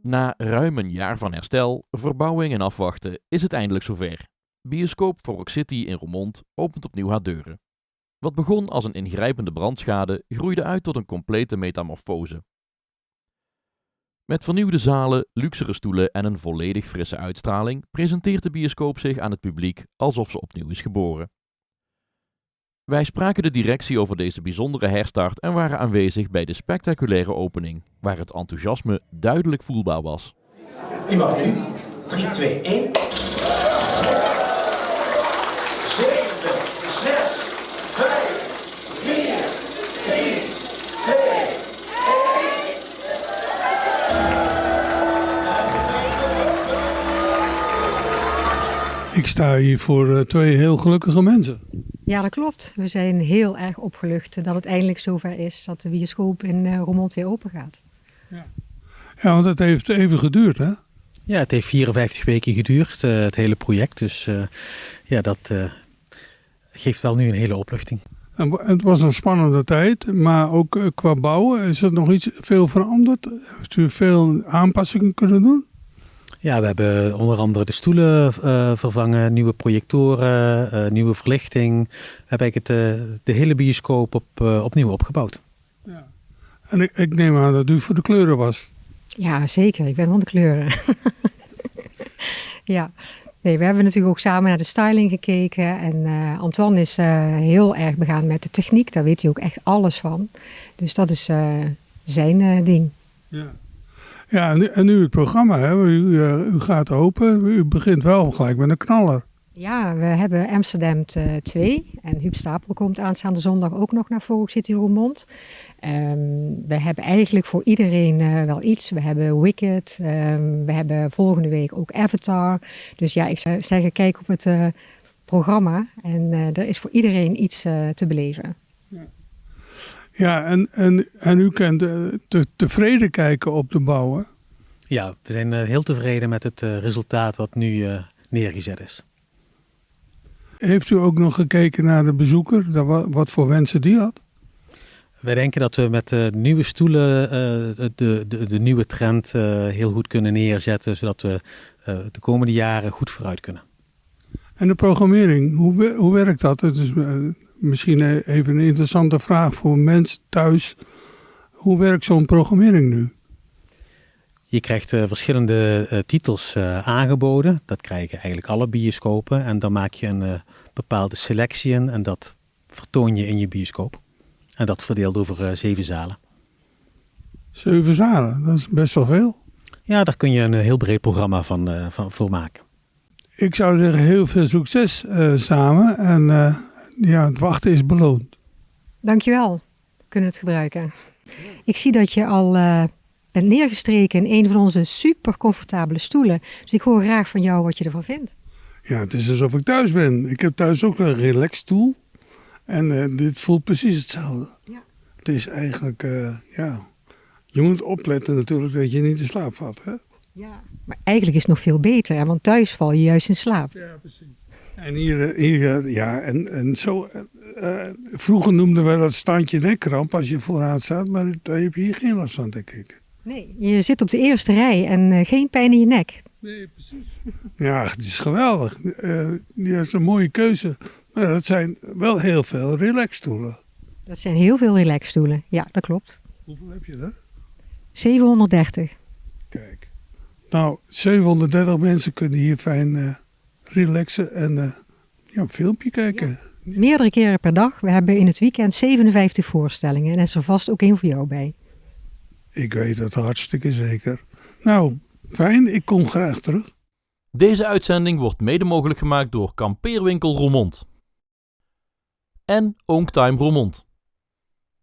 Na ruim een jaar van herstel, verbouwing en afwachten is het eindelijk zover. Bioscoop Rock City in Roermond opent opnieuw haar deuren. Wat begon als een ingrijpende brandschade groeide uit tot een complete metamorfose. Met vernieuwde zalen, luxere stoelen en een volledig frisse uitstraling presenteert de bioscoop zich aan het publiek alsof ze opnieuw is geboren. Wij spraken de directie over deze bijzondere herstart en waren aanwezig bij de spectaculaire opening, waar het enthousiasme duidelijk voelbaar was. U mag nu 3, 2, 1. 7, 6, 5, 4, 3, 2, 1. Ik sta hier voor twee heel gelukkige mensen. Ja, dat klopt. We zijn heel erg opgelucht dat het eindelijk zover is dat de bioscoop in Roermond weer open gaat. Ja, want het heeft even geduurd, hè? Ja, het heeft 54 weken geduurd, het hele project. Dus dat geeft wel nu een hele opluchting. Het was een spannende tijd, maar ook qua bouwen is er nog veel veranderd. Heeft u veel aanpassingen kunnen doen? Ja, we hebben onder andere de stoelen vervangen, nieuwe projectoren, nieuwe verlichting. We hebben eigenlijk de hele bioscoop opnieuw opgebouwd. Ja. En ik neem aan dat u voor de kleuren was. Ja, zeker. Ik ben van de kleuren. Ja. Nee, we hebben natuurlijk ook samen naar de styling gekeken. En Antoine is heel erg begaan met de techniek. Daar weet hij ook echt alles van. Dus dat is zijn ding. Ja. Ja, en nu het programma, hè? U gaat open. U begint wel gelijk met een knaller. Ja, we hebben Amsterdam 2 en Huub Stapel komt aanstaande zondag ook nog naar Rock City Roermond. We hebben eigenlijk voor iedereen wel iets. We hebben Wicked, we hebben volgende week ook Avatar. Dus ja, ik zou zeggen, kijk op het programma en er is voor iedereen iets te beleven. Ja, en u kunt tevreden kijken op de bouwen. Ja, we zijn heel tevreden met het resultaat wat nu neergezet is. Heeft u ook nog gekeken naar de bezoeker, wat voor wensen die had? Wij denken dat we met de nieuwe stoelen de nieuwe trend heel goed kunnen neerzetten, zodat we de komende jaren goed vooruit kunnen. En de programmering, hoe werkt dat? Het is misschien even een interessante vraag voor mensen thuis. Hoe werkt zo'n programmering nu? Je krijgt verschillende titels aangeboden. Dat krijgen eigenlijk alle bioscopen. En dan maak je een bepaalde selectie in en dat vertoon je in je bioscoop. En dat verdeeld over 7 zalen. 7 zalen, dat is best wel veel. Ja, daar kun je een heel breed programma van maken. Ik zou zeggen heel veel succes samen. En het wachten is beloond. Dankjewel, we kunnen het gebruiken. Ik zie dat je al bent neergestreken in een van onze super comfortabele stoelen. Dus ik hoor graag van jou wat je ervan vindt. Ja, het is alsof ik thuis ben. Ik heb thuis ook een relaxstoel. En dit voelt precies hetzelfde. Ja. Het is eigenlijk, je moet opletten natuurlijk dat je niet in slaap valt. Hè? Ja, maar eigenlijk is het nog veel beter, hè? Want thuis val je juist in slaap. Ja, precies. En hier en zo. Vroeger noemden we dat standje nekkramp als je vooraan staat, maar daar heb je hier geen last van, denk ik. Nee, je zit op de eerste rij en geen pijn in je nek. Nee, precies. Ja, het is geweldig. Dat is een mooie keuze. Maar dat zijn wel heel veel relaxstoelen. Dat zijn heel veel relaxstoelen. Ja, dat klopt. Hoeveel heb je er? 730. Kijk. Nou, 730 mensen kunnen hier fijn relaxen en een filmpje kijken. Ja. Meerdere keren per dag. We hebben in het weekend 57 voorstellingen. En er is er vast ook één voor jou bij. Ik weet het hartstikke zeker. Nou, fijn. Ik kom graag terug. Deze uitzending wordt mede mogelijk gemaakt door Kampeerwinkel Roermond en Oomktime Roermond.